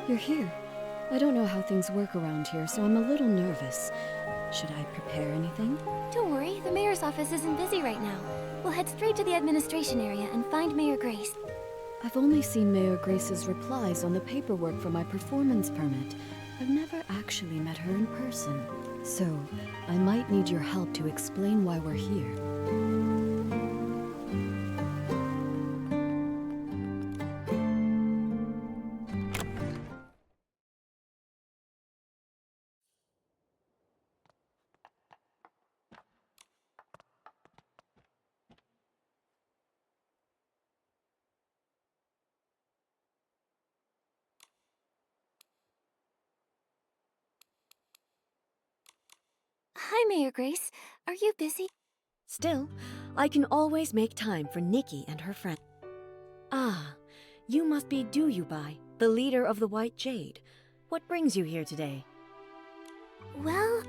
You're here. I don't know how things work around here, so I'm a little nervous. Should I prepare anything? Don't worry, the mayor's office isn't busy right now. We'll head straight to the administration area and find Mayor Grace. I've only seen Mayor Grace's replies on the paperwork for my performance permit. I've never actually met her in person. So, I might need your help to explain why we're here. Hi, Mayor Grace. Are you busy? Still, I can always make time for Nikki and her friend. Ah, you must be Duyubai, the leader of the White Jade. What brings you here today? Well,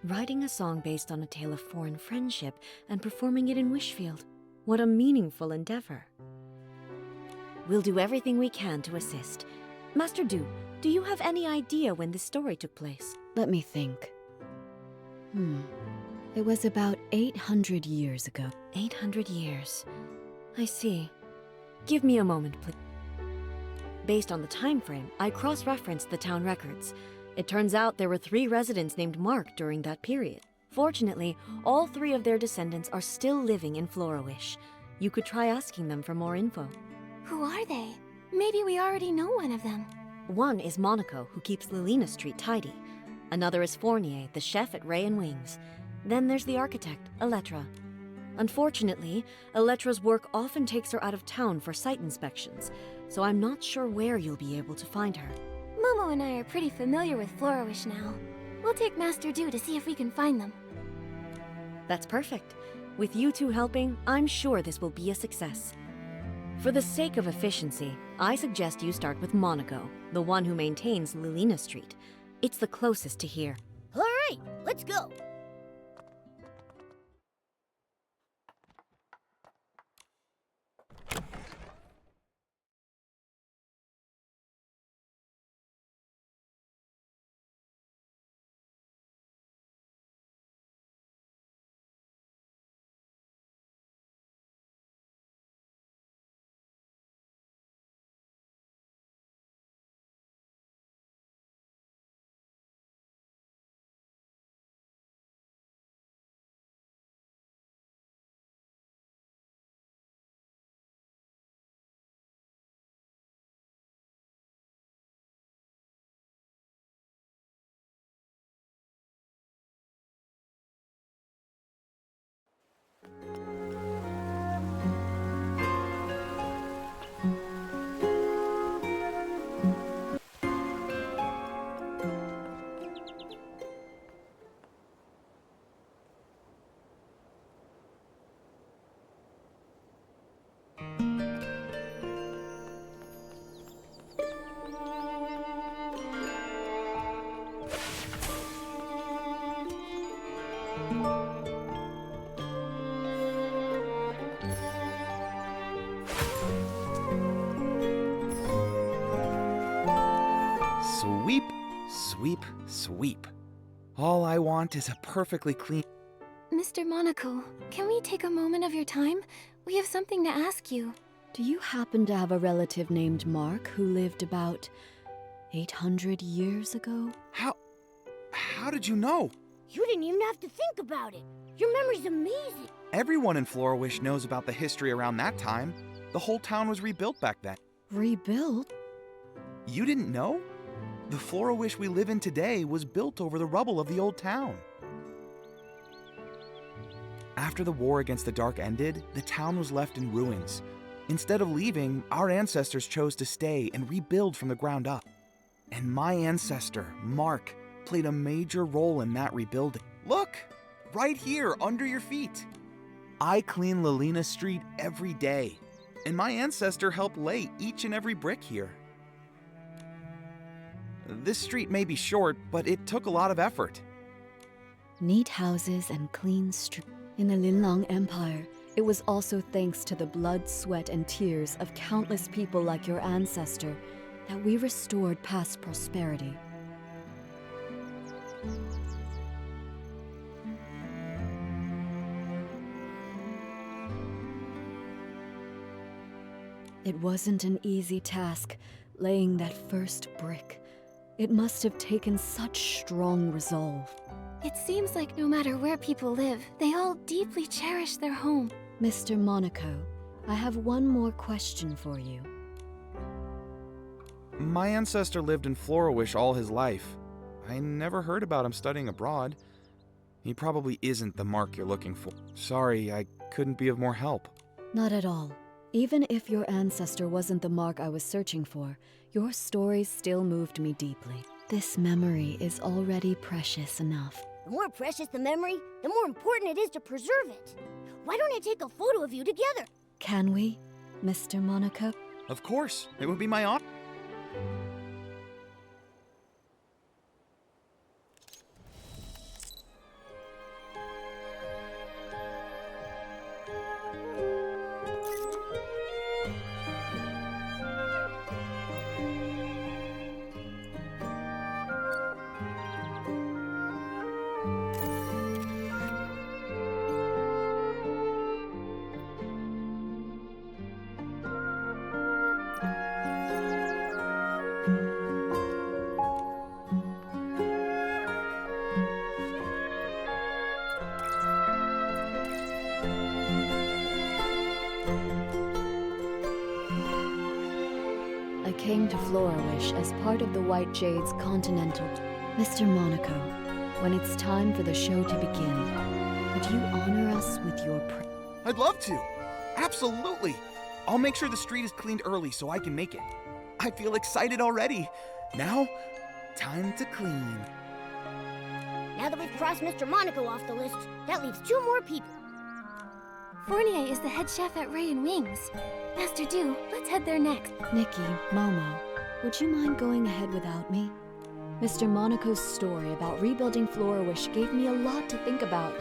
Writing a song based on a tale of foreign friendship and performing it in Wishfield. What a meaningful endeavor. We'll do everything we can to assist. Master Du, do you have any idea when this story took place? Let me think. It was about 800 years ago. 800 years. I see. Give me a moment, please. Based on the time frame, I cross-referenced the town records. It turns out there were 3 residents named Mark during that period. Fortunately, all 3 of their descendants are still living in Florawish. You could try asking them for more info. who are they? Maybe we already know one of them. One is Monaco, who keeps Lilina Street tidy. Another is Fournier, the chef at Ray and Wings. Then there's the architect, Elettra. Unfortunately, Elettra's work often takes her out of town for site inspections, so I'm not sure where you'll be able to find her. Momo and I are pretty familiar with Florawish now. We'll take Master Du to see if we can find them. That's perfect. With you two helping, I'm sure this will be a success. For the sake of efficiency, I suggest you start with Monaco, the one who maintains Lilina Street. It's the closest to here. All right, let's go. Sweep, sweep. All I want is a perfectly clean... Mr. Monaco, can we take a moment of your time? We have something to ask you. Do you happen to have a relative named Mark who lived about 800 years ago? How did you know? You didn't even have to think about it. Your memory's amazing. Everyone in Florawish knows about the history around that time. The whole town was rebuilt back then. Rebuilt? You didn't know? The Florawish we live in today was built over the rubble of the old town. After the war against the Dark ended, the town was left in ruins. Instead of leaving, our ancestors chose to stay and rebuild from the ground up. And my ancestor, Mark, played a major role in that rebuilding. Look! Right here, under your feet. I clean Lalina Street every day, and my ancestor helped lay each and every brick here. This street may be short, but it took a lot of effort. Neat houses and clean streets. In the Linlang Empire, it was also thanks to the blood, sweat, and tears of countless people like your ancestor that we restored past prosperity. It wasn't an easy task, laying that first brick. It must have taken such strong resolve. It seems like no matter where people live, they all deeply cherish their home. Mr. Monaco, I have one more question for you. My ancestor lived in Florawish all his life. I never heard about him studying abroad. He probably isn't the Mark you're looking for. Sorry, I couldn't be of more help. Not at all. Even if your ancestor wasn't the Mark I was searching for, your stories still moved me deeply. This memory is already precious enough. The more precious the memory, the more important it is to preserve it. Why don't I take a photo of you together? Can we, Mr. Monaco? Of course, it would be my honor. I came to Florawish as part of the White Jade's continental... Mr. Monaco, when it's time for the show to begin, would you honor us with your I'd love to. Absolutely. I'll make sure the street is cleaned early so I can make it. I feel excited already. Now, time to clean. Now that we've crossed Mr. Monaco off the list, that leaves 2 more people. Fournier is the head chef at Ray and Wings. Master Du, let's head there next. Nikki, Momo, would you mind going ahead without me? Mr. Monaco's story about rebuilding Florawish gave me a lot to think about.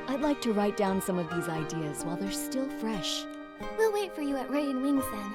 I'd like to write down some of these ideas while they're still fresh. We'll wait for you at Ray and Wings then.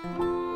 Yeah.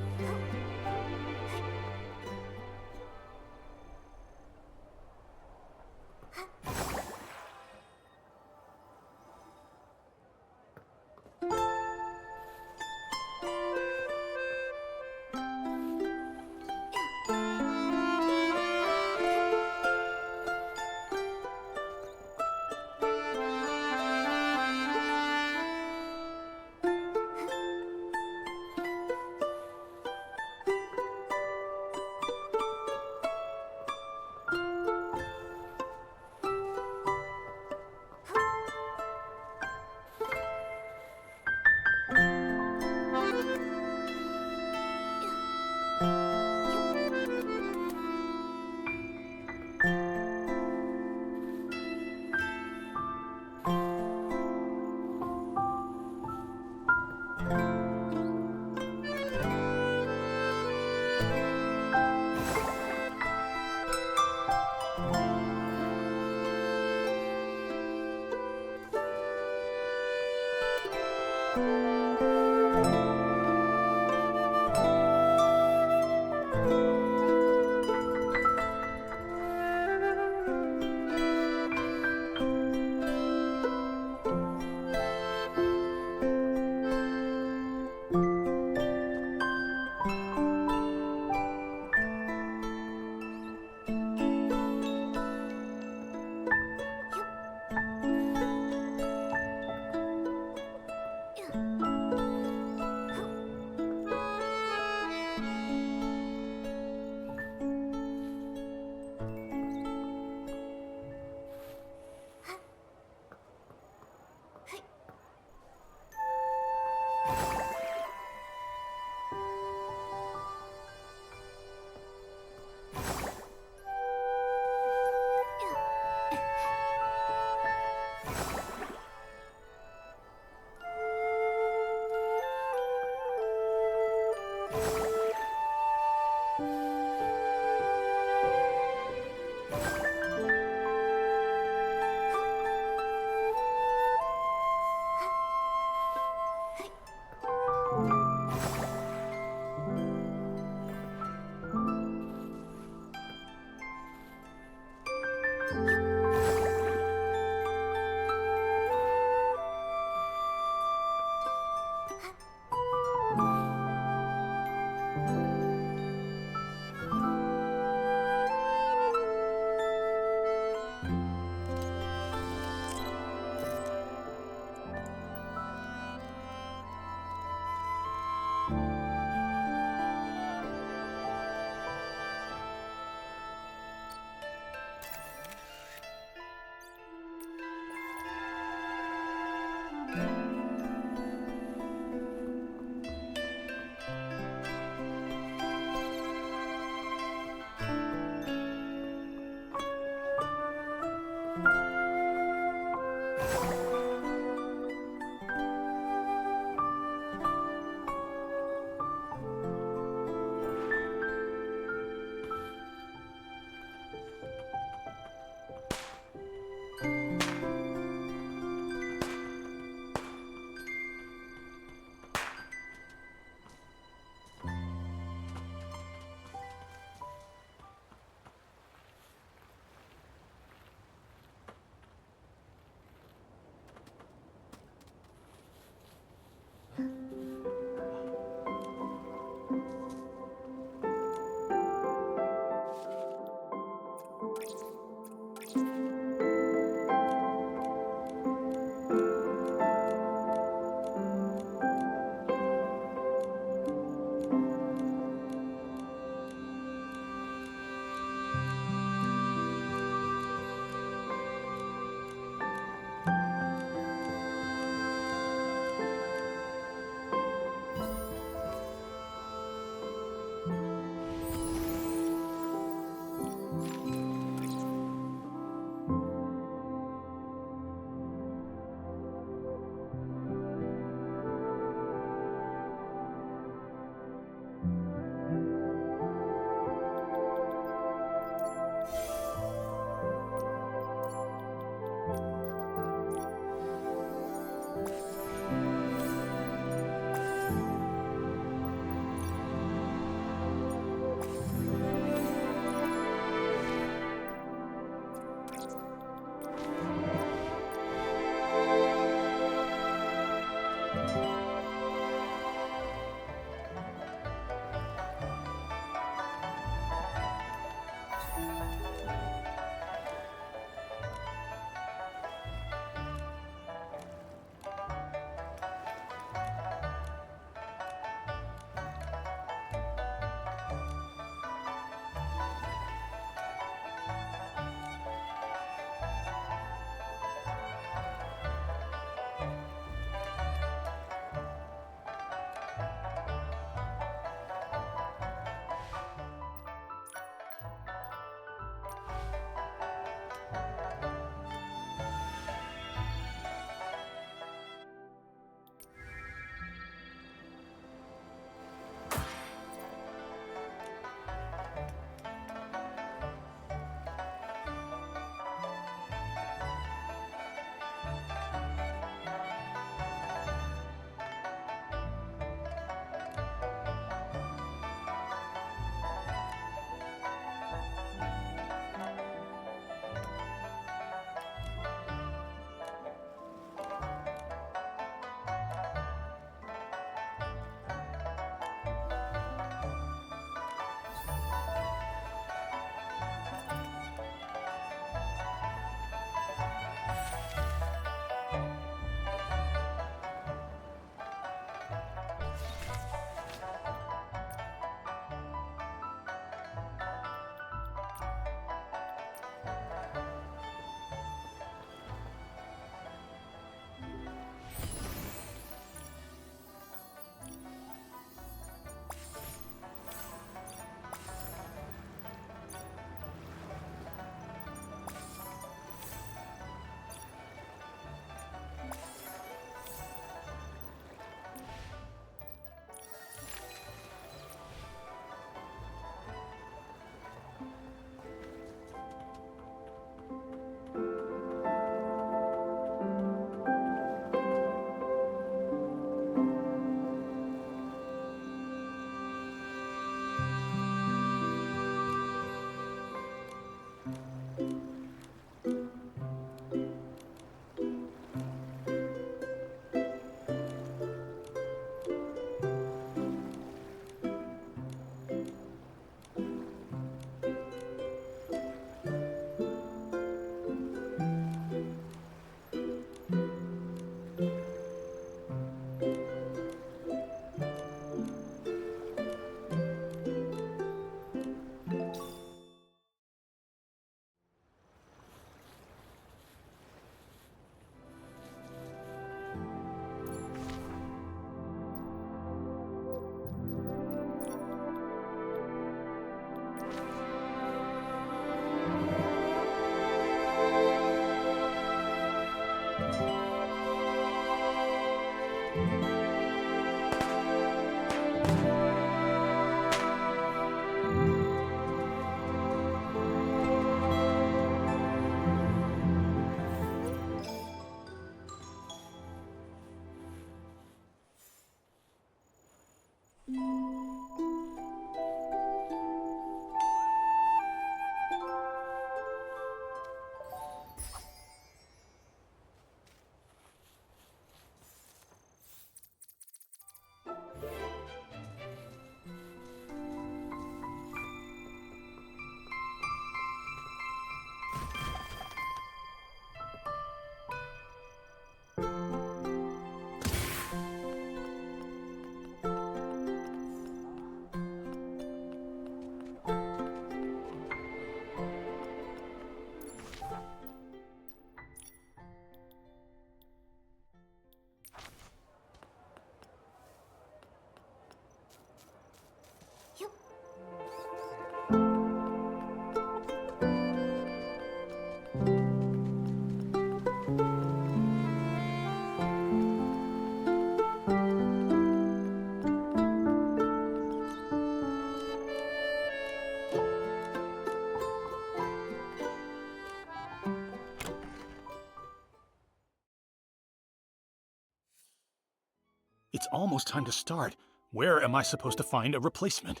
It's almost time to start. Where am I supposed to find a replacement?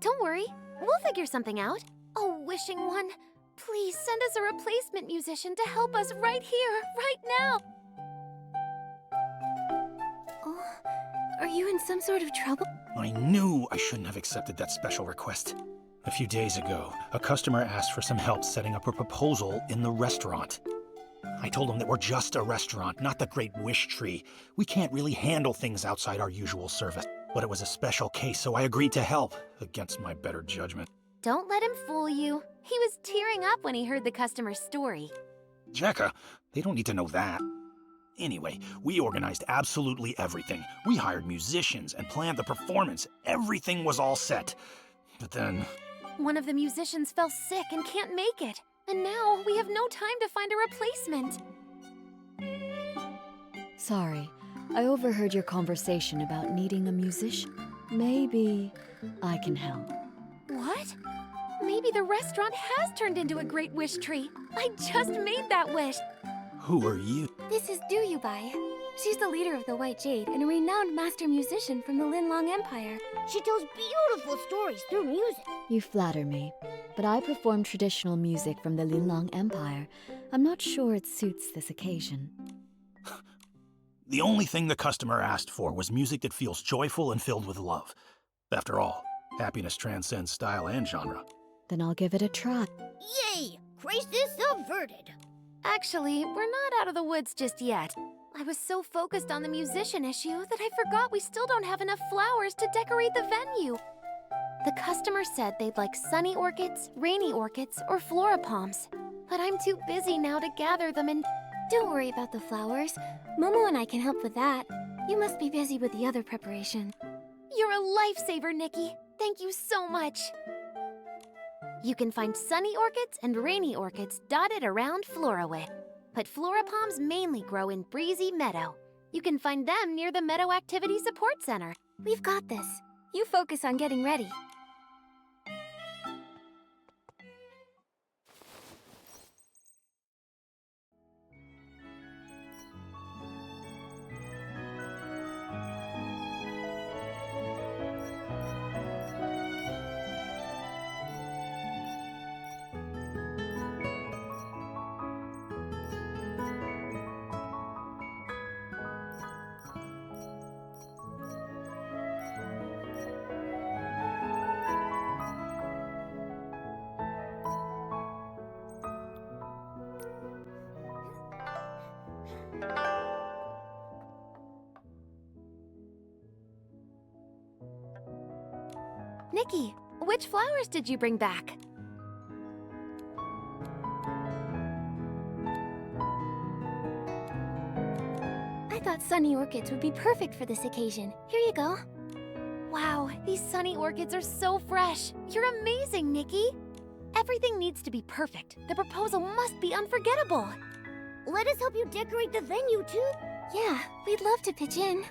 Don't worry. We'll figure something out. Oh, wishing one, please send us a replacement musician to help us right here, right now. Oh, are you in some sort of trouble? I knew I shouldn't have accepted that special request. A few days ago, a customer asked for some help setting up a proposal in the restaurant. I told him that we're just a restaurant, not the Great Wish Tree. We can't really handle things outside our usual service. But it was a special case, so I agreed to help, against my better judgment. Don't let him fool you. He was tearing up when he heard the customer's story. Jekka, they don't need to know that. Anyway, we organized absolutely everything. We hired musicians and planned the performance. Everything was all set. But then... One of the musicians fell sick and can't make it. And now we have no time to find a replacement. Sorry, I overheard your conversation about needing a musician. Maybe I can help. What? Maybe the restaurant has turned into a Great Wish Tree. I just made that wish. Who are you? This is Duyubai. She's the leader of the White Jade and a renowned master musician from the Linlong Empire. She tells beautiful stories through music. You flatter me, but I perform traditional music from the Linlong Empire. I'm not sure it suits this occasion. The only thing the customer asked for was music that feels joyful and filled with love. After all, happiness transcends style and genre. Then I'll give it a try. Yay! Crisis averted. Actually, we're not out of the woods just yet. I was so focused on the musician issue that I forgot we still don't have enough flowers to decorate the venue. The customer said they'd like sunny orchids, rainy orchids, or flora palms. But I'm too busy now to gather them and... Don't worry about the flowers. Momo and I can help with that. You must be busy with the other preparation. You're a lifesaver, Nikki. Thank you so much. You can find sunny orchids and rainy orchids dotted around Floraway. But flora palms mainly grow in Breezy Meadow. You can find them near the Meadow Activity Support Center. We've got this. You focus on getting ready. Nikki, which flowers did you bring back? I thought sunny orchids would be perfect for this occasion. Here you go. Wow, these sunny orchids are so fresh. You're amazing, Nikki. Everything needs to be perfect. The proposal must be unforgettable. Let us help you decorate the venue, too. Yeah, we'd love to pitch in.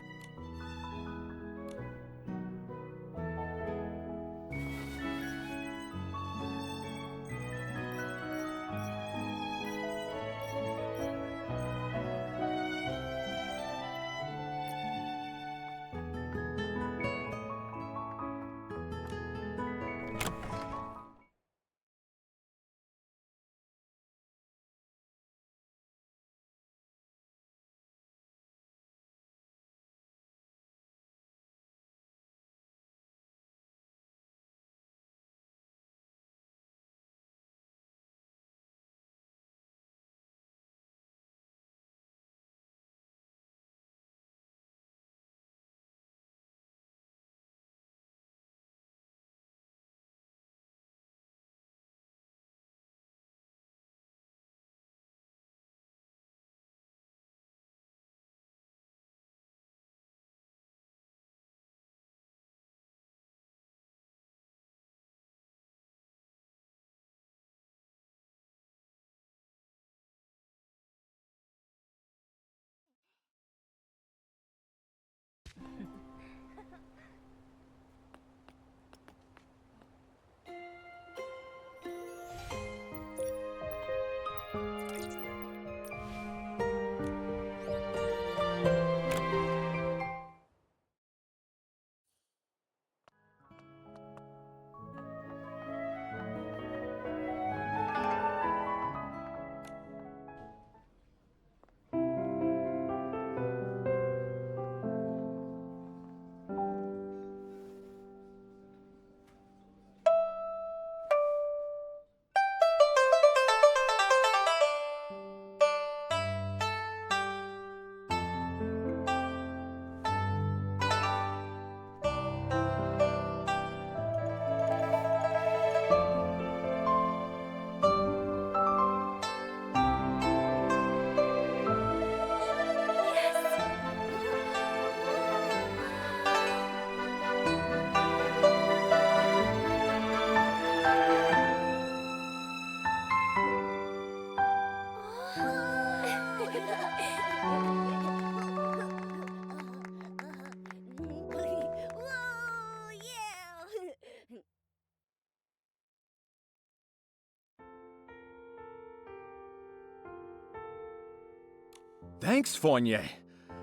Thanks, Fournier.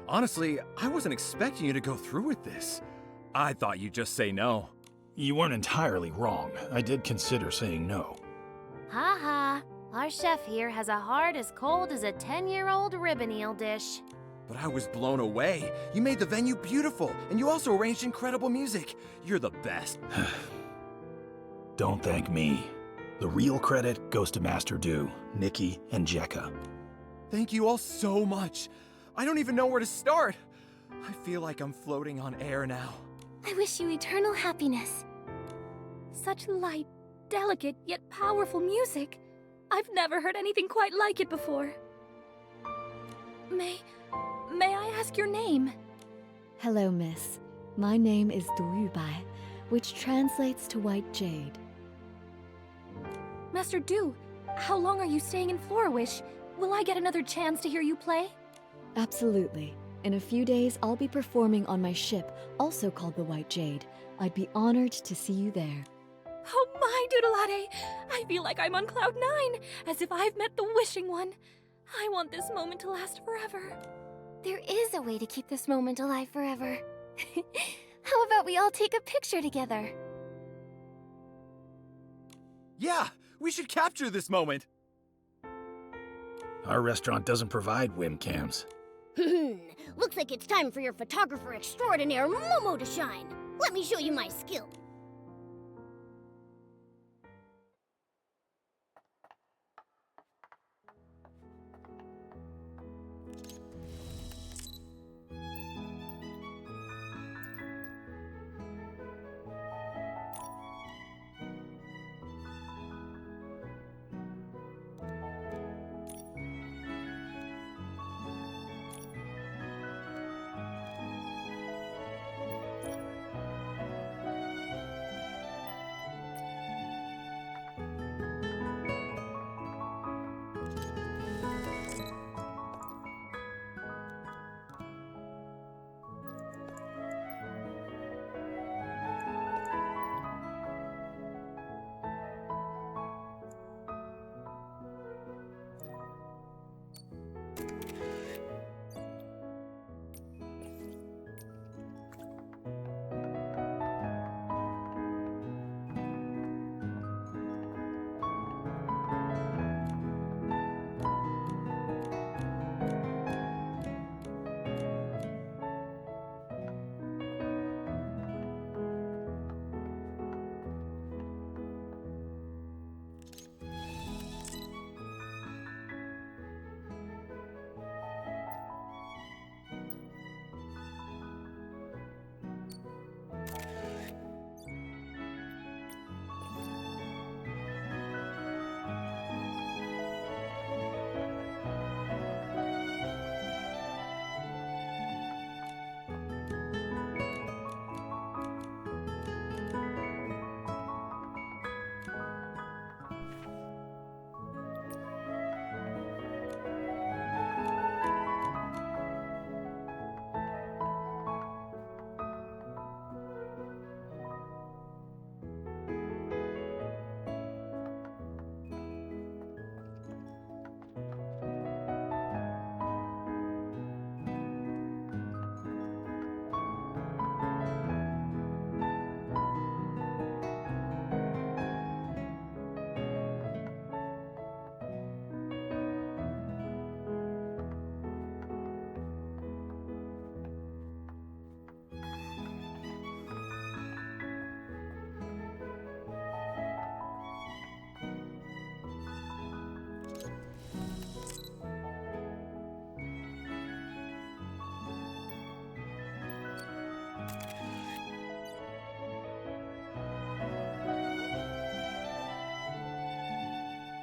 Honestly, I wasn't expecting you to go through with this. I thought you'd just say no. You weren't entirely wrong. I did consider saying no. Ha ha. Our chef here has a heart as cold as a 10-year-old ribbon eel dish. But I was blown away. You made the venue beautiful, and you also arranged incredible music. You're the best. Don't thank me. The real credit goes to Master Do, Nikki, and Jekka. Thank you all so much. I don't even know where to start. I feel like I'm floating on air now. I wish you eternal happiness. Such light, delicate, yet powerful music. I've never heard anything quite like it before. May I ask your name? Hello, miss. My name is Durubai, which translates to White Jade. Master Du, how long are you staying in Florawish? Will I get another chance to hear you play? Absolutely. In a few days, I'll be performing on my ship, also called the White Jade. I'd be honored to see you there. Oh my, Doodalade! I feel like I'm on cloud 9, as if I've met the wishing one. I want this moment to last forever. There is a way to keep this moment alive forever. How about we all take a picture together? Yeah, we should capture this moment. Our restaurant doesn't provide webcams. Looks like it's time for your photographer extraordinaire, Momo, to shine. Let me show you my skill.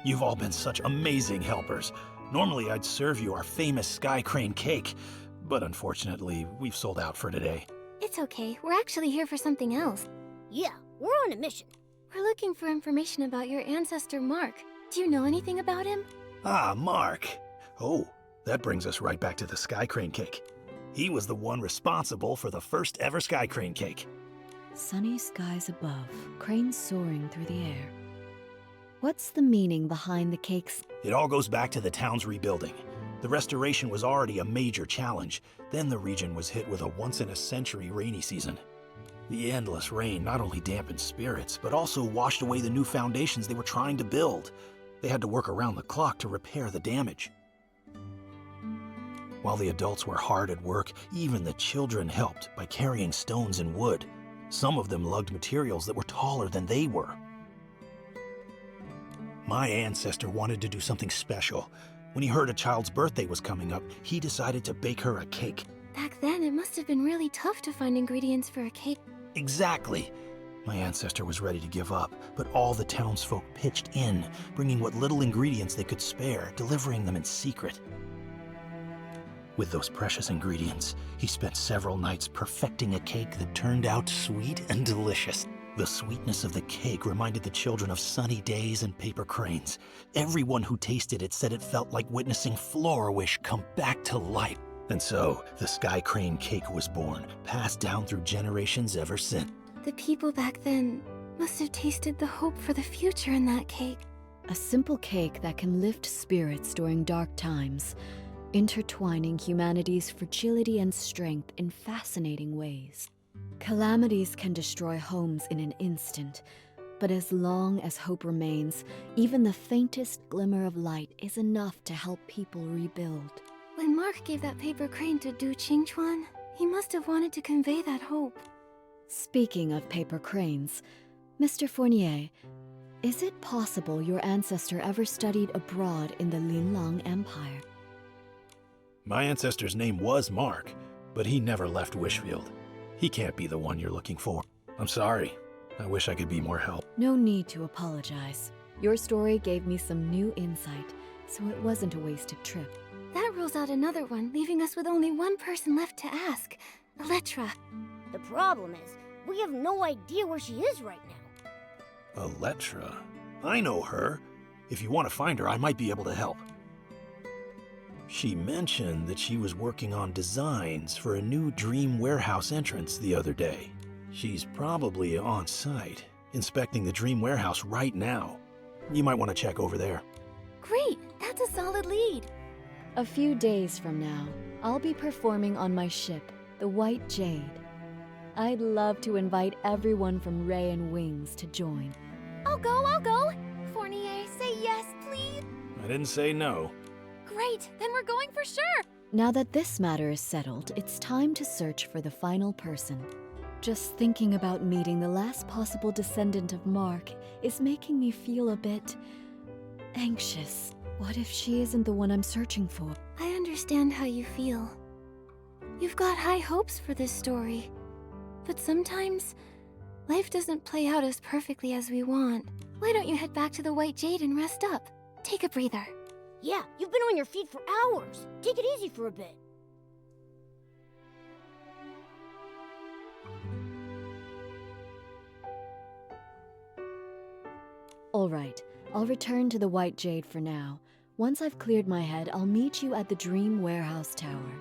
You've all been such amazing helpers. Normally I'd serve you our famous Sky Crane cake, but unfortunately, we've sold out for today. It's okay. We're actually here for something else. Yeah, we're on a mission. We're looking for information about your ancestor, Mark. Do you know anything about him? Ah, Mark. Oh, that brings us right back to the Sky Crane cake. He was the one responsible for the first ever Sky Crane cake. Sunny skies above, cranes soaring through the air. What's the meaning behind the cake's... It all goes back to the town's rebuilding. The restoration was already a major challenge. Then the region was hit with a once-in-a-century rainy season. The endless rain not only dampened spirits, but also washed away the new foundations they were trying to build. They had to work around the clock to repair the damage. While the adults were hard at work, even the children helped by carrying stones and wood. Some of them lugged materials that were taller than they were. My ancestor wanted to do something special. When he heard a child's birthday was coming up, he decided to bake her a cake. Back then, it must have been really tough to find ingredients for a cake. Exactly. My ancestor was ready to give up, but all the townsfolk pitched in, bringing what little ingredients they could spare, delivering them in secret. With those precious ingredients, he spent several nights perfecting a cake that turned out sweet and delicious. The sweetness of the cake reminded the children of sunny days and paper cranes. Everyone who tasted it said it felt like witnessing Florawish come back to life. And so, the Sky Crane cake was born, passed down through generations ever since. The people back then must have tasted the hope for the future in that cake. A simple cake that can lift spirits during dark times, intertwining humanity's fragility and strength in fascinating ways. Calamities can destroy homes in an instant, but as long as hope remains, even the faintest glimmer of light is enough to help people rebuild. When Mark gave that paper crane to Du Qingchuan, he must have wanted to convey that hope. Speaking of paper cranes, Mr. Fournier, is it possible your ancestor ever studied abroad in the Linlang Empire? My ancestor's name was Mark, but he never left Wishfield. He can't be the one you're looking for. I'm sorry. I wish I could be more help. No need to apologize. Your story gave me some new insight, so it wasn't a wasted trip. That rules out another one, leaving us with only one person left to ask. Electra. The problem is, we have no idea where she is right now. Electra? I know her. If you want to find her, I might be able to help. She mentioned that she was working on designs for a new Dream Warehouse entrance the other day. She's probably on site, inspecting the Dream Warehouse right now. You might want to check over there. Great, that's a solid lead. A few days from now, I'll be performing on my ship, the White Jade. I'd love to invite everyone from Ray and Wings to join. I'll go. Fournier, say yes, please. I didn't say no. Great, then we're going for sure. Now that this matter is settled, it's time to search for the final person. Just thinking about meeting the last possible descendant of Mark is making me feel a bit anxious. What if she isn't the one I'm searching for? I understand how you feel. You've got high hopes for this story. But sometimes, life doesn't play out as perfectly as we want. Why don't you head back to the White Jade and rest up? Take a breather. Yeah, you've been on your feet for hours. Take it easy for a bit. All right, I'll return to the White Jade for now. Once I've cleared my head, I'll meet you at the Dream Warehouse Tower.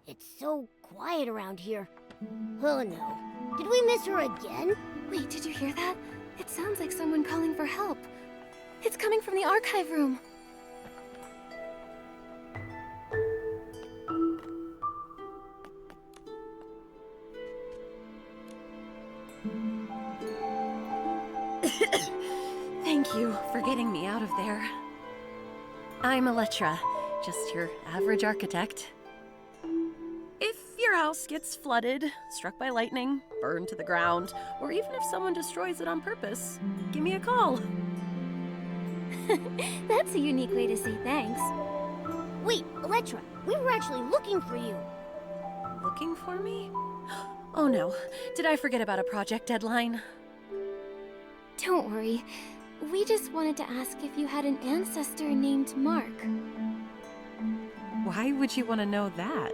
It's so quiet around here. Oh no. Did we miss her again? Wait, did you hear that? It sounds like someone calling for help. It's coming from the archive room. Thank you for getting me out of there. I'm Electra, just your average architect. If your house gets flooded, struck by lightning, burned to the ground, or even if someone destroys it on purpose, give me a call. That's a unique way to say thanks. Wait, Electra, we were actually looking for you. Looking for me? Oh no, did I forget about a project deadline? Don't worry. We just wanted to ask if you had an ancestor named Mark. Why would you want to know that?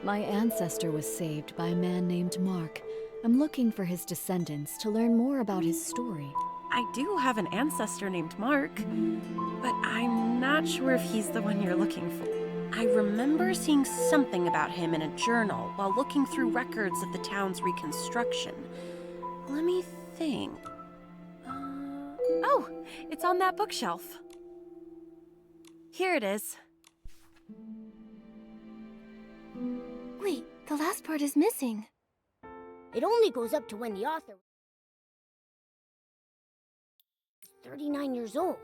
My ancestor was saved by a man named Mark. I'm looking for his descendants to learn more about his story. I do have an ancestor named Mark, but I'm not sure if he's the one you're looking for. I remember seeing something about him in a journal while looking through records of the town's reconstruction. Let me think. Oh, it's on that bookshelf. Here it is. Wait, the last part is missing. It only goes up to when the author was 39 years old.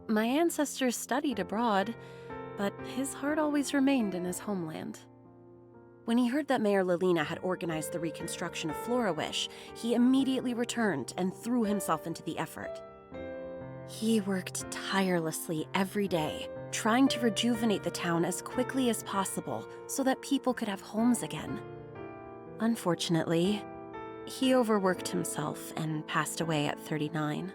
My ancestors studied abroad, but his heart always remained in his homeland. When he heard that Mayor Lilina had organized the reconstruction of Florawish, he immediately returned and threw himself into the effort. He worked tirelessly every day, trying to rejuvenate the town as quickly as possible so that people could have homes again. Unfortunately, he overworked himself and passed away at 39.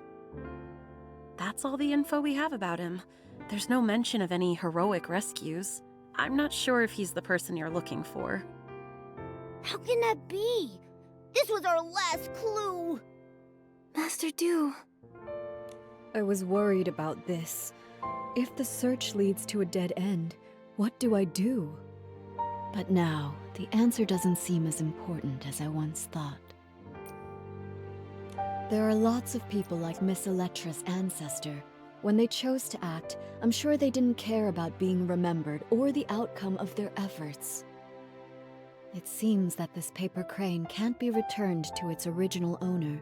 That's all the info we have about him. There's no mention of any heroic rescues. I'm not sure if he's the person you're looking for. How can that be? This was our last clue. Master Du. I was worried about this. If the search leads to a dead end, what do I do? But now, the answer doesn't seem as important as I once thought. There are lots of people like Miss Electra's ancestor. When they chose to act, I'm sure they didn't care about being remembered or the outcome of their efforts. It seems that this paper crane can't be returned to its original owner.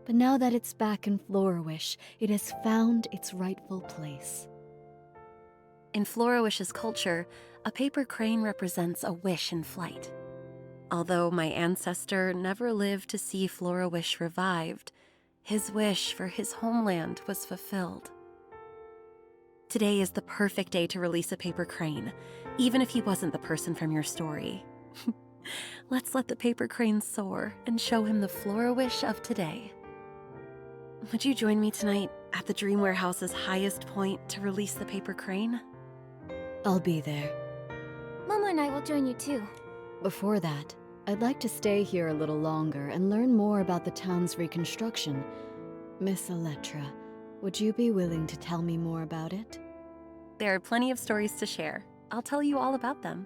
But now that it's back in Florawish, it has found its rightful place. In Florawish's culture, a paper crane represents a wish in flight. Although my ancestor never lived to see Florawish revived, his wish for his homeland was fulfilled. Today is the perfect day to release a paper crane, even if he wasn't the person from your story. Let's let the paper crane soar and show him the Florawish of today. Would you join me tonight at the Dream Warehouse's highest point to release the paper crane? I'll be there. Momo and I will join you too. Before that, I'd like to stay here a little longer and learn more about the town's reconstruction. Miss Electra, would you be willing to tell me more about it? There are plenty of stories to share. I'll tell you all about them.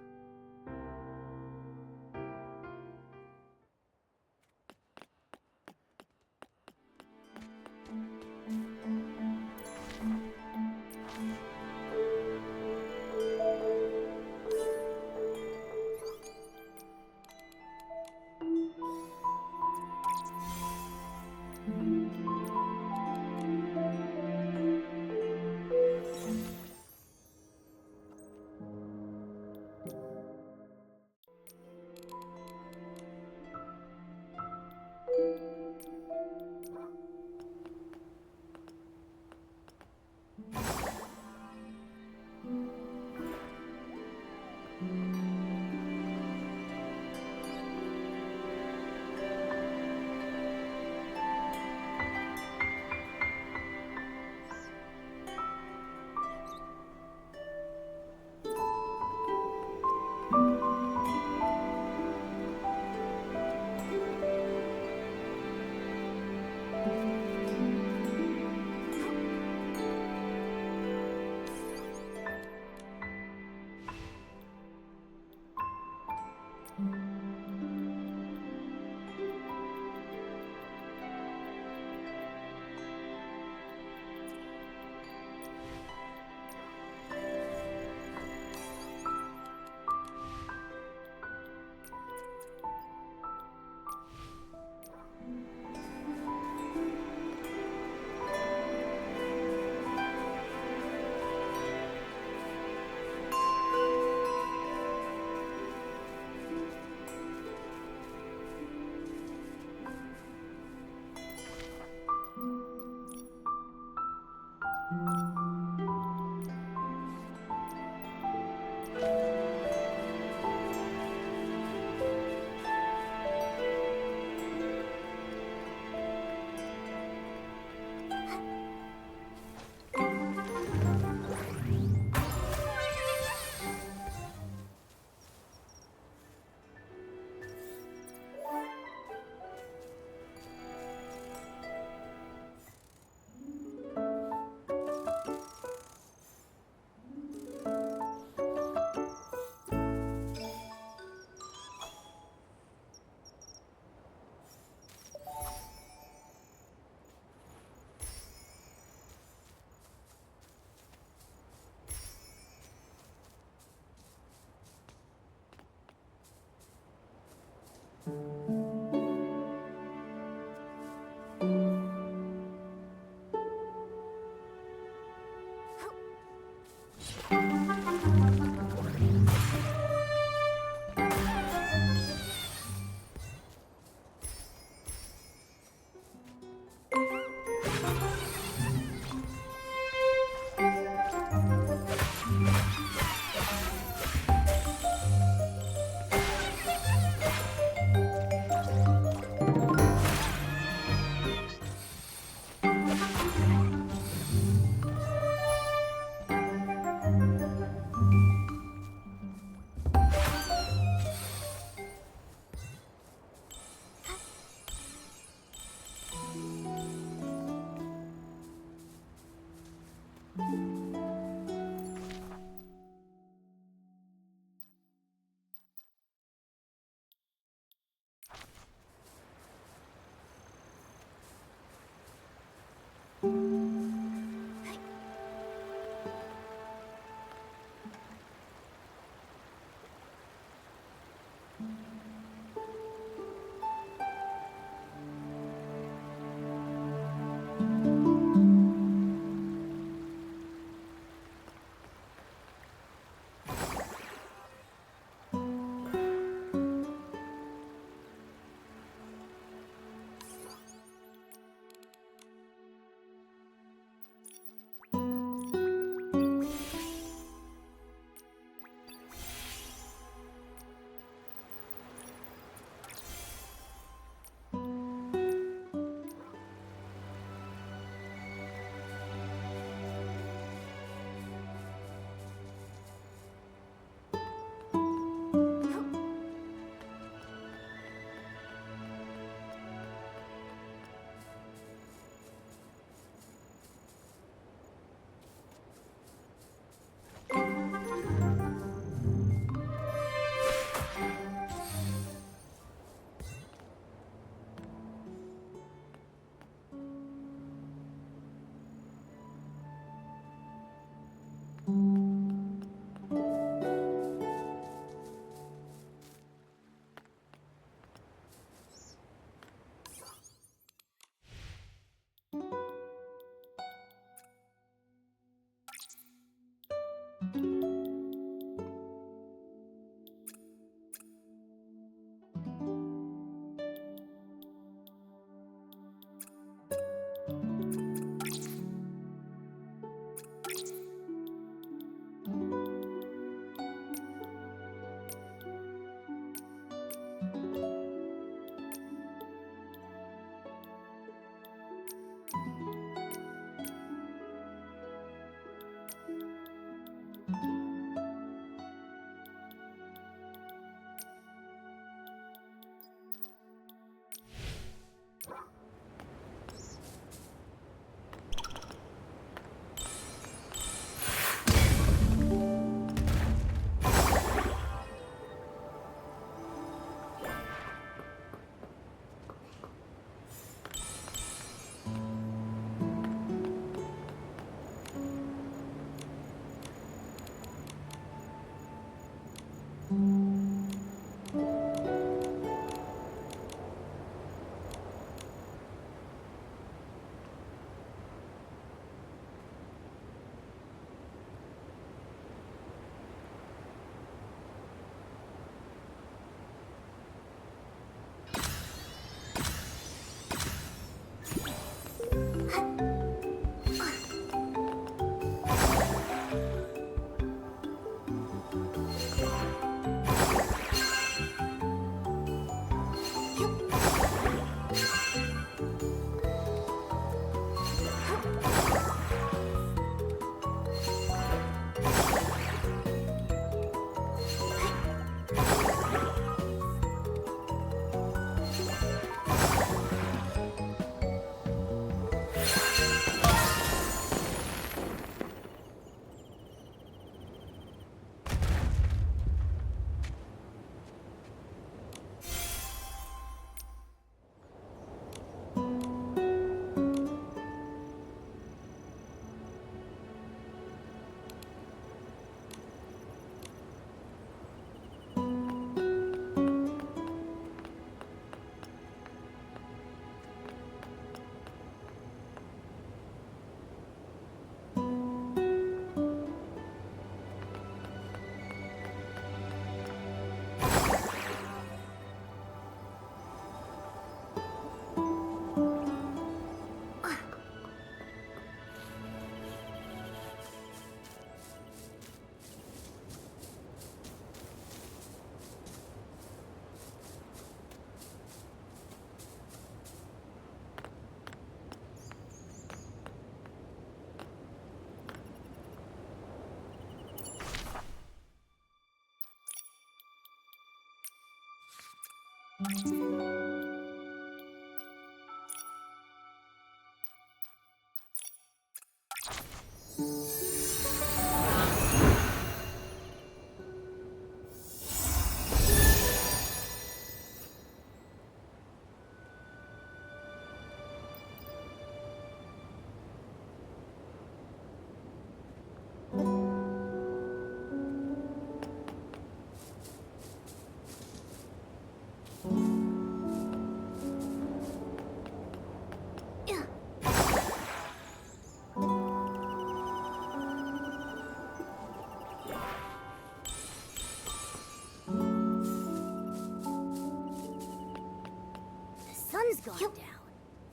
Sun's gone down.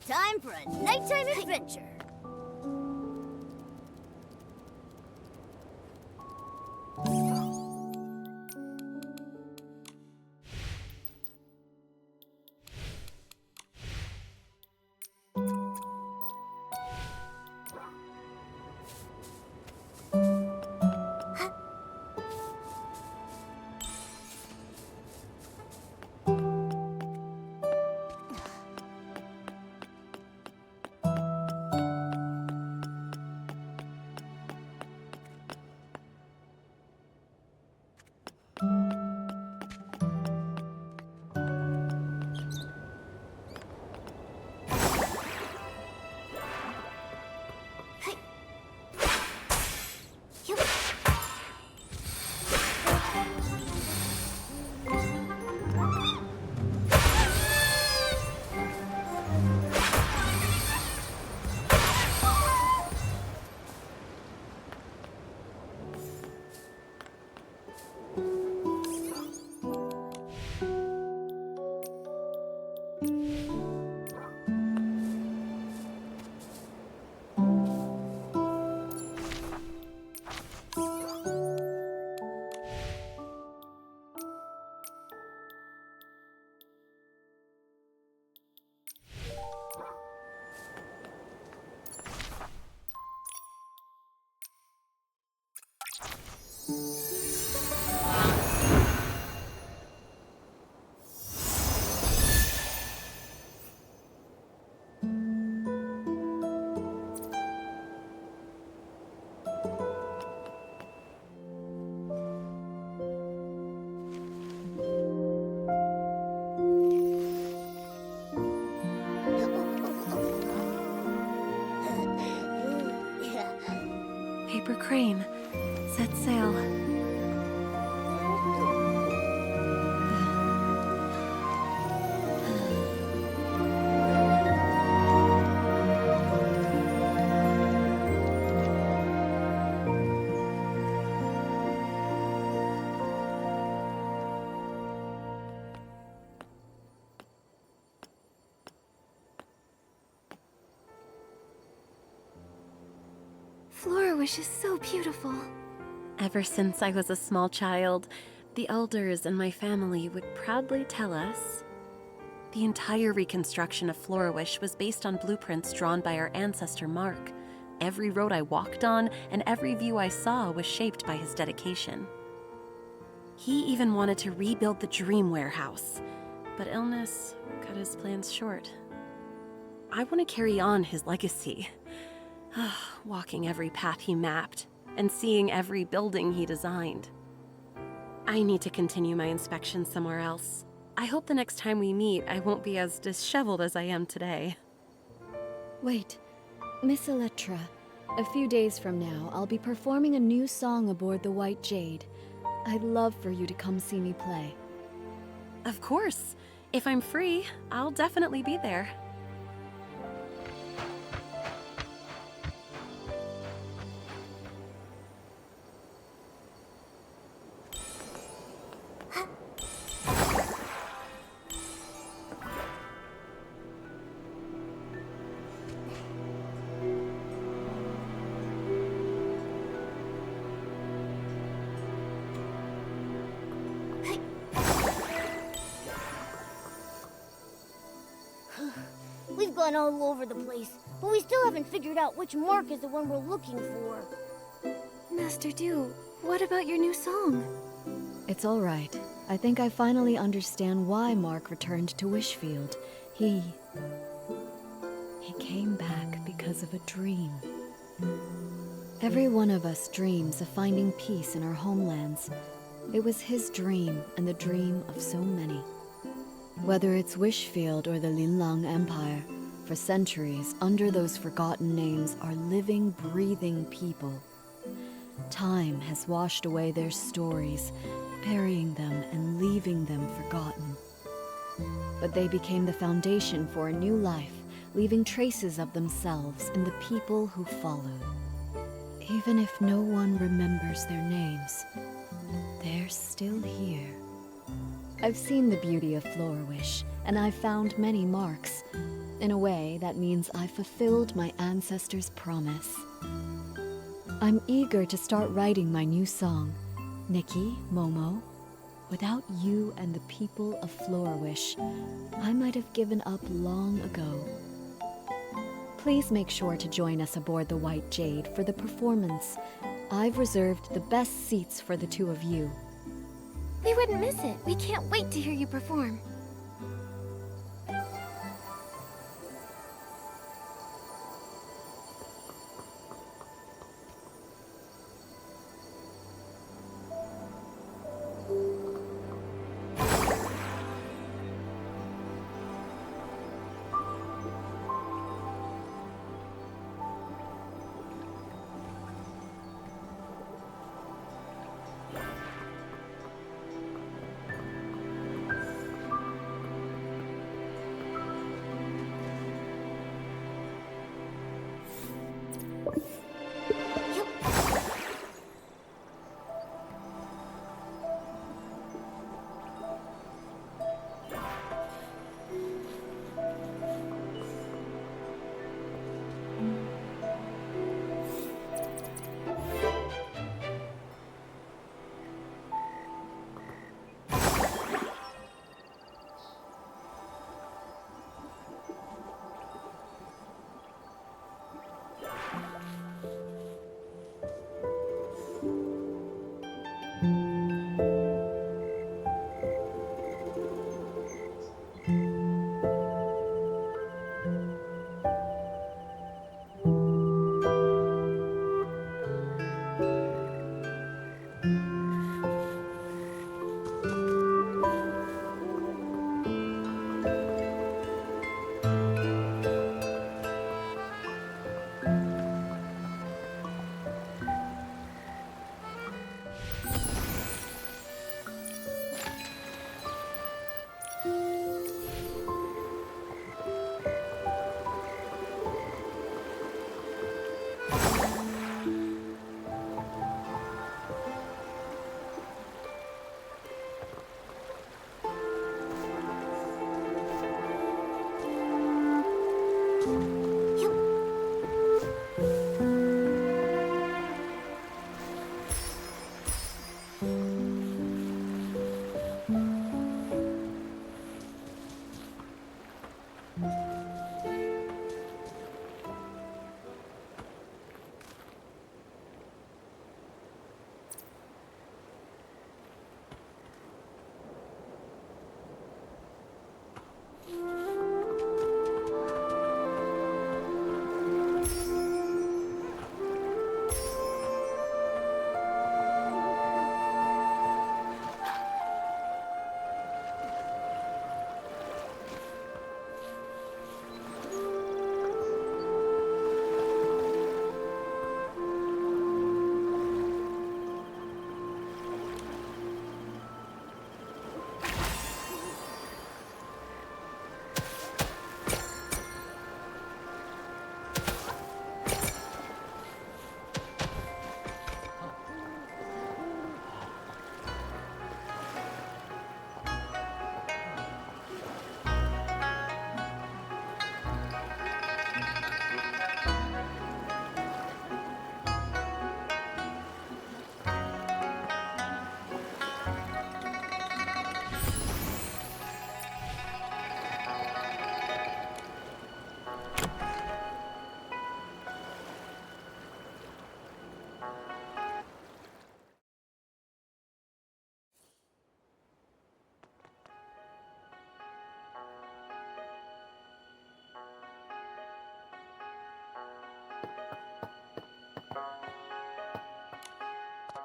Time for a nighttime adventure. Paper crane, set sail. Florawish is so beautiful. Ever since I was a small child, the elders in my family would proudly tell us the entire reconstruction of Florawish was based on blueprints drawn by our ancestor Mark. Every road I walked on and every view I saw was shaped by his dedication. He even wanted to rebuild the Dream Warehouse, but illness cut his plans short. I want to carry on his legacy. Walking every path he mapped, and seeing every building he designed. I need to continue my inspection somewhere else. I hope the next time we meet, I won't be as disheveled as I am today. Wait, Miss Electra. A few days from now, I'll be performing a new song aboard the White Jade. I'd love for you to come see me play. Of course. If I'm free, I'll definitely be there. We've gone all over the place, but we still haven't figured out which mark is the one we're looking for. Master Dew, what about your new song? It's all right. I think I finally understand why Mark returned to Wishfield. He came back because of a dream. Every one of us dreams of finding peace in our homelands. It was his dream and the dream of so many. Whether it's Wishfield or the Linlang Empire, for centuries, under those forgotten names are living, breathing people. Time has washed away their stories, burying them and leaving them forgotten. But they became the foundation for a new life, leaving traces of themselves in the people who followed. Even if no one remembers their names, they're still here. I've seen the beauty of Florawish, and I've found many marks. In a way, that means I've fulfilled my ancestors' promise. I'm eager to start writing my new song, Nikki, Momo. Without you and the people of Florawish, I might have given up long ago. Please make sure to join us aboard the White Jade for the performance. I've reserved the best seats for the two of you. We wouldn't miss it. We can't wait to hear you perform.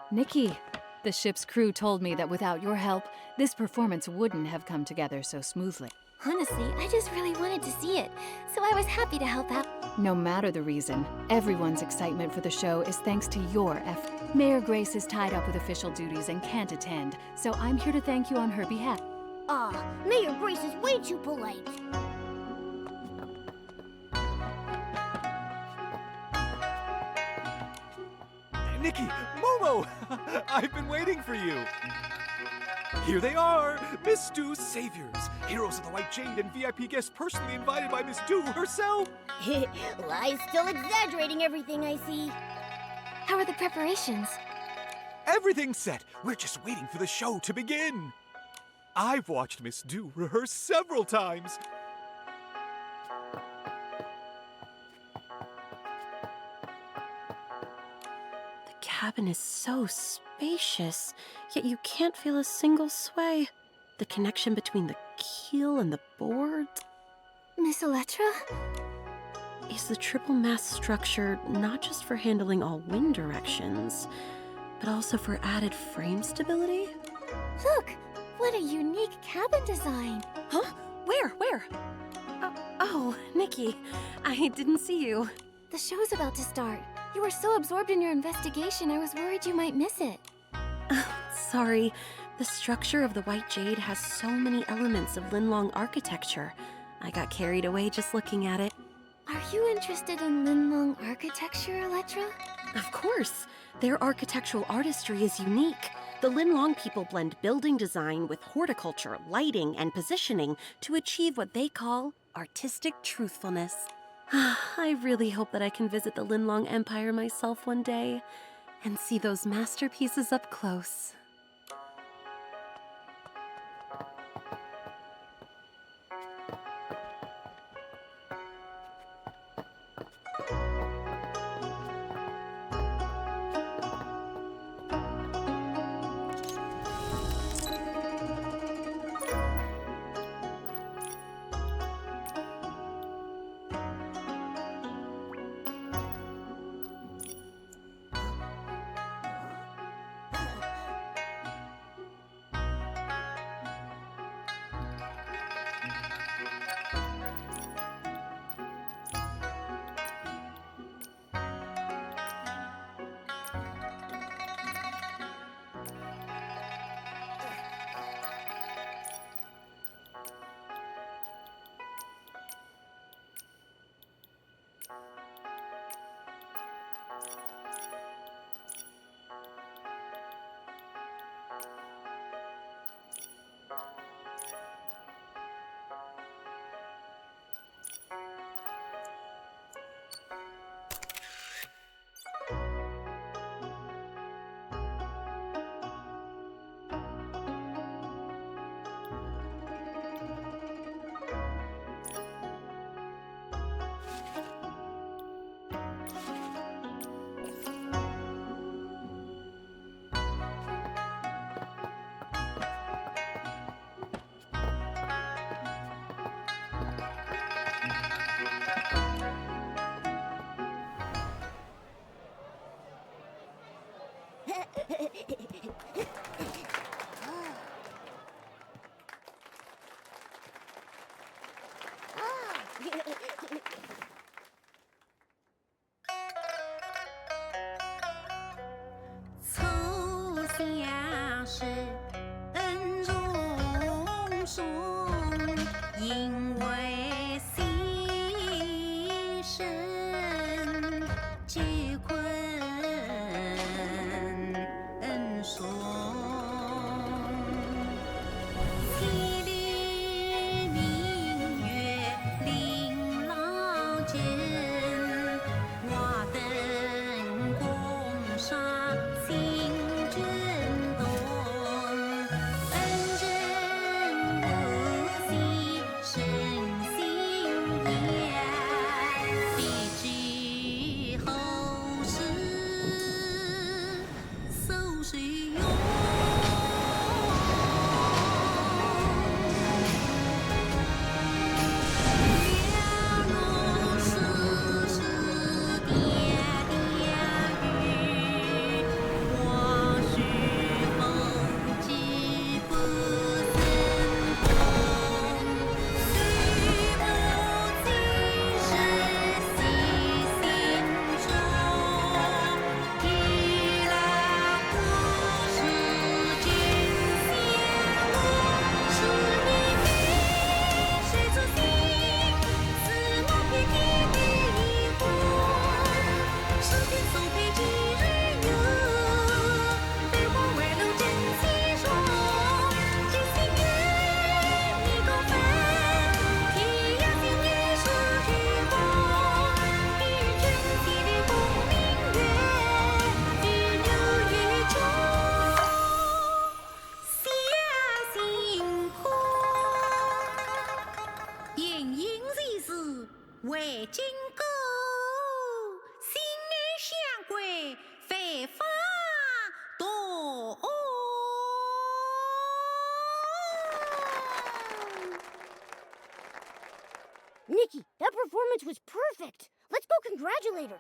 Nikki, the ship's crew told me that without your help, this performance wouldn't have come together so smoothly. Honestly, I just really wanted to see it, so I was happy to help out. No matter the reason, everyone's excitement for the show is thanks to your effort. Mayor Grace is tied up with official duties and can't attend, so I'm here to thank you on her behalf. Mayor Grace is way too polite. Nikki, Momo! I've been waiting for you. Here they are, Miss Doo's saviors, heroes of the White Jade and VIP guests personally invited by Miss Doo herself. Lies still exaggerating everything I see. How are the preparations? Everything's set. We're just waiting for the show to begin. I've watched Miss Doo rehearse several times. The cabin is so spacious, yet you can't feel a single sway. The connection between the keel and the boards. Miss Electra? Is the triple mast structure not just for handling all wind directions, but also for added frame stability? Look! What a unique cabin design! Huh? Where? Oh, Nikki, I didn't see you. The show's about to start. You were so absorbed in your investigation, I was worried you might miss it. Sorry, the structure of the White Jade has so many elements of Linlong architecture. I got carried away just looking at it. Are you interested in Linlong architecture, Electra? Of course. Their architectural artistry is unique. The Linlong people blend building design with horticulture, lighting, and positioning to achieve what they call artistic truthfulness. I really hope that I can visit the Linlong Empire myself one day and see those masterpieces up close.是 Nikki, that performance was perfect. Let's go congratulate her.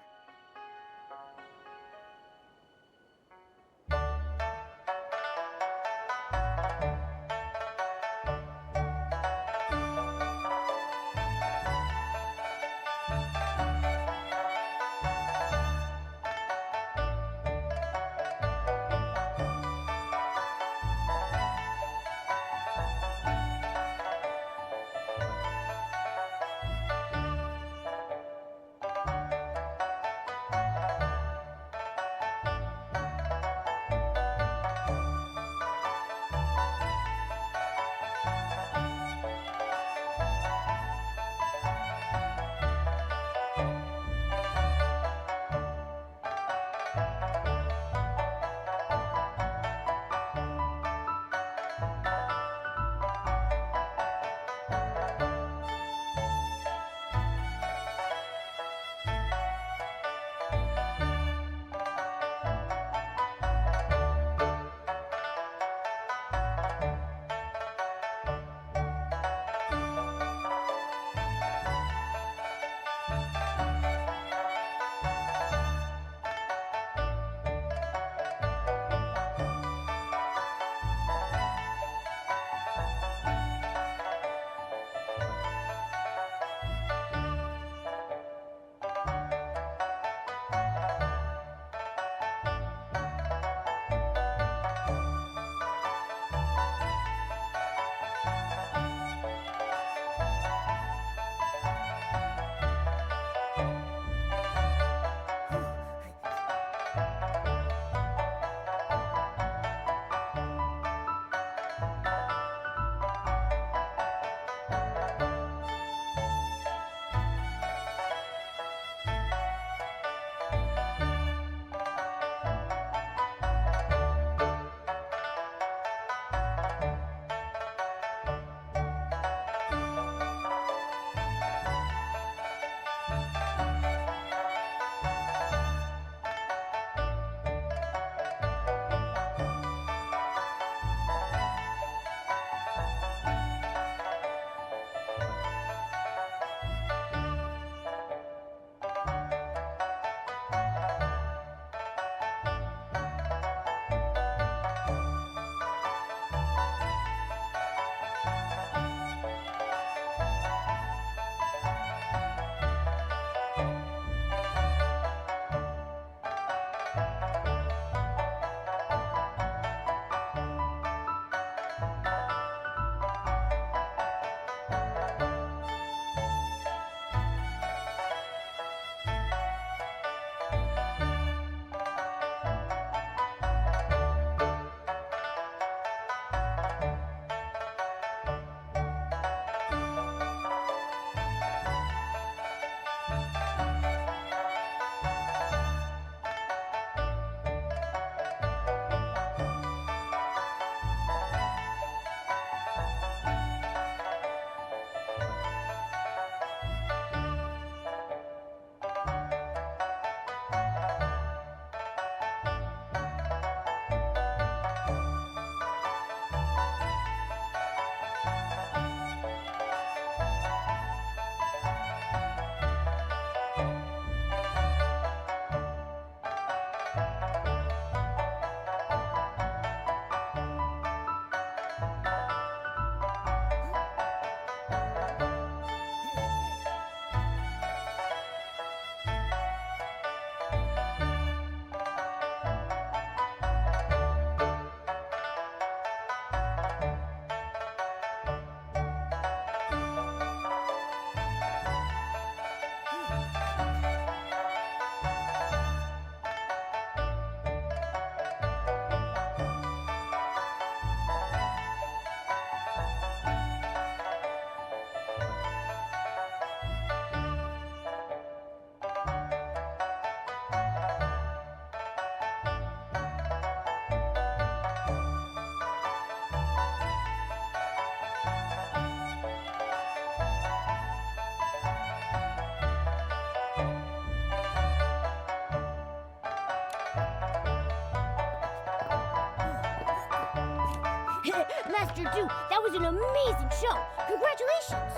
Master Du, that was an amazing show. Congratulations.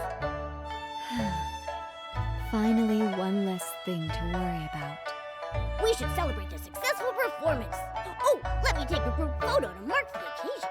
Finally, one less thing to worry about. We should celebrate the successful performance. Oh, let me take a group photo to mark the occasion.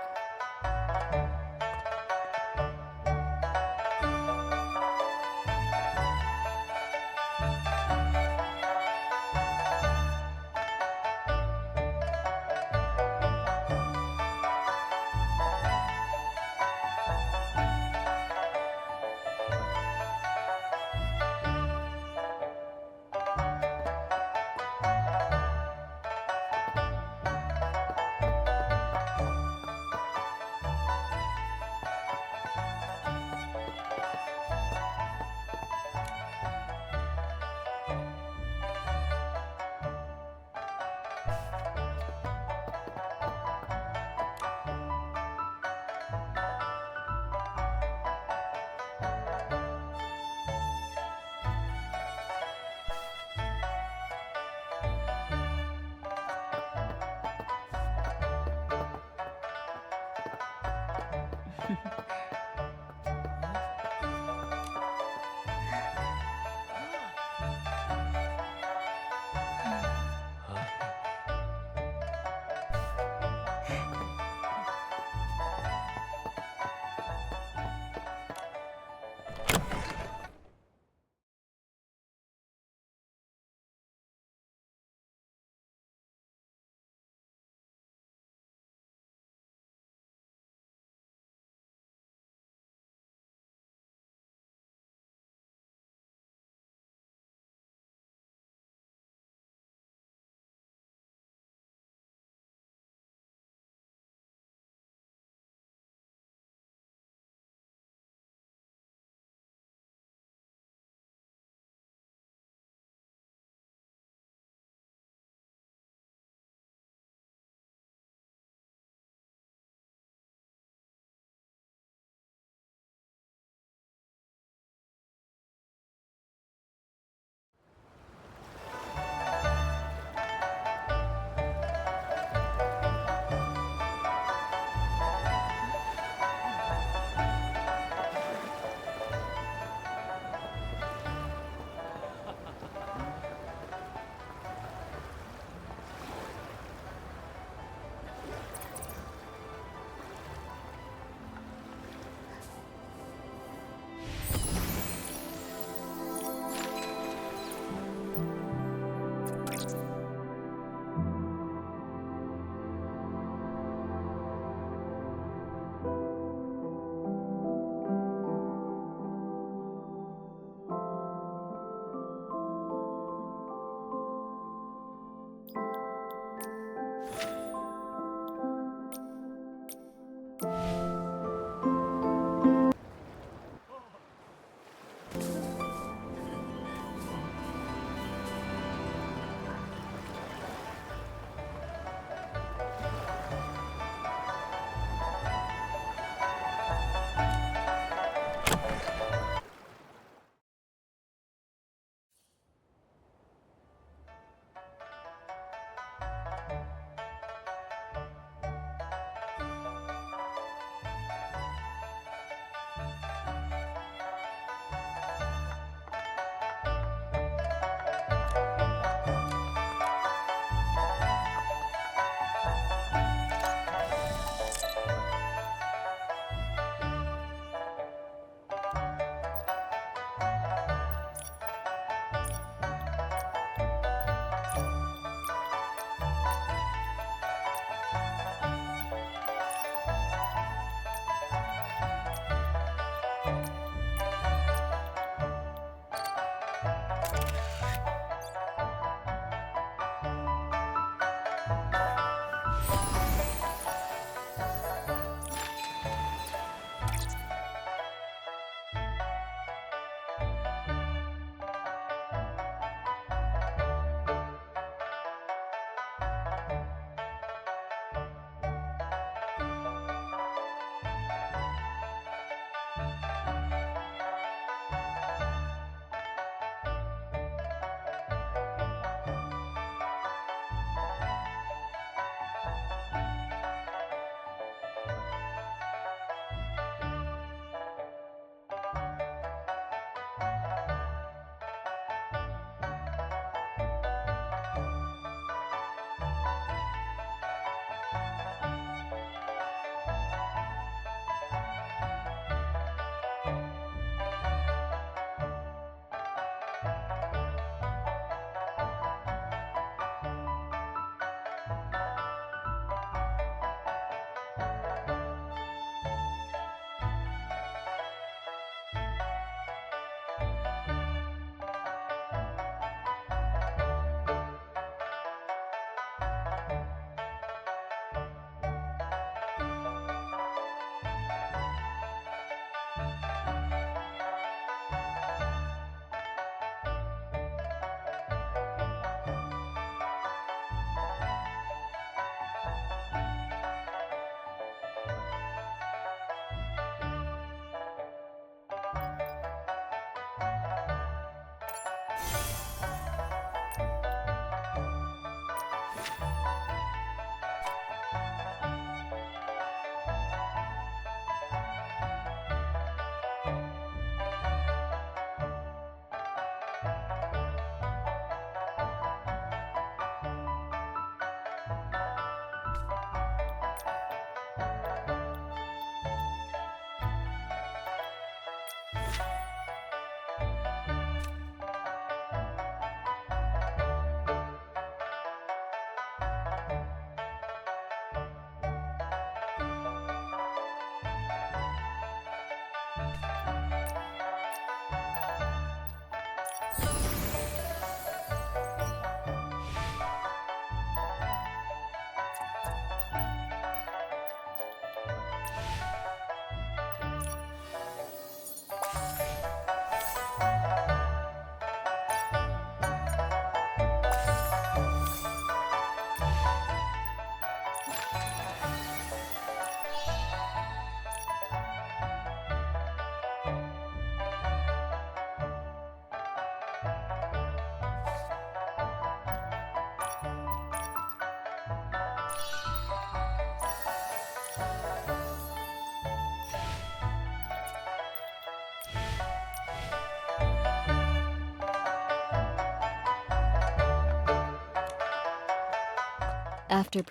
After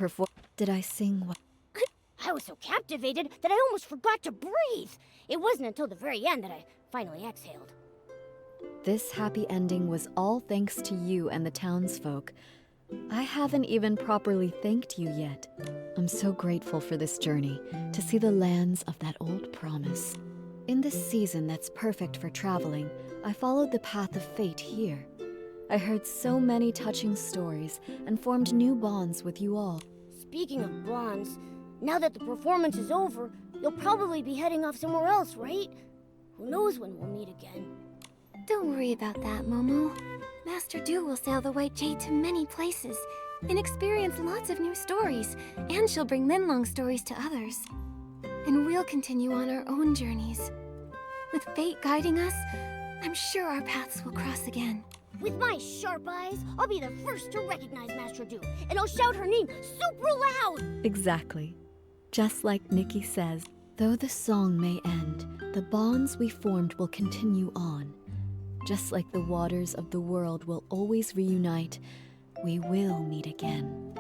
did I sing what? I was so captivated that I almost forgot to breathe. It wasn't until the very end that I finally exhaled. This happy ending was all thanks to you and the townsfolk. I haven't even properly thanked you yet. I'm so grateful for this journey, to see the lands of that old promise. In this season that's perfect for traveling, I followed the path of fate here. I heard so many touching stories and formed new bonds with you all. Speaking of bonds, now that the performance is over, you'll probably be heading off somewhere else, right? Who knows when we'll meet again? Don't worry about that, Momo. Master Du will sail the White Jade to many places and experience lots of new stories, and she'll bring Linlong stories to others. And we'll continue on our own journeys. With fate guiding us, I'm sure our paths will cross again. With my sharp eyes, I'll be the first to recognize Master Du, and I'll shout her name super loud! Exactly. Just like Nikki says, though the song may end, the bonds we formed will continue on. Just like the waters of the world will always reunite, we will meet again.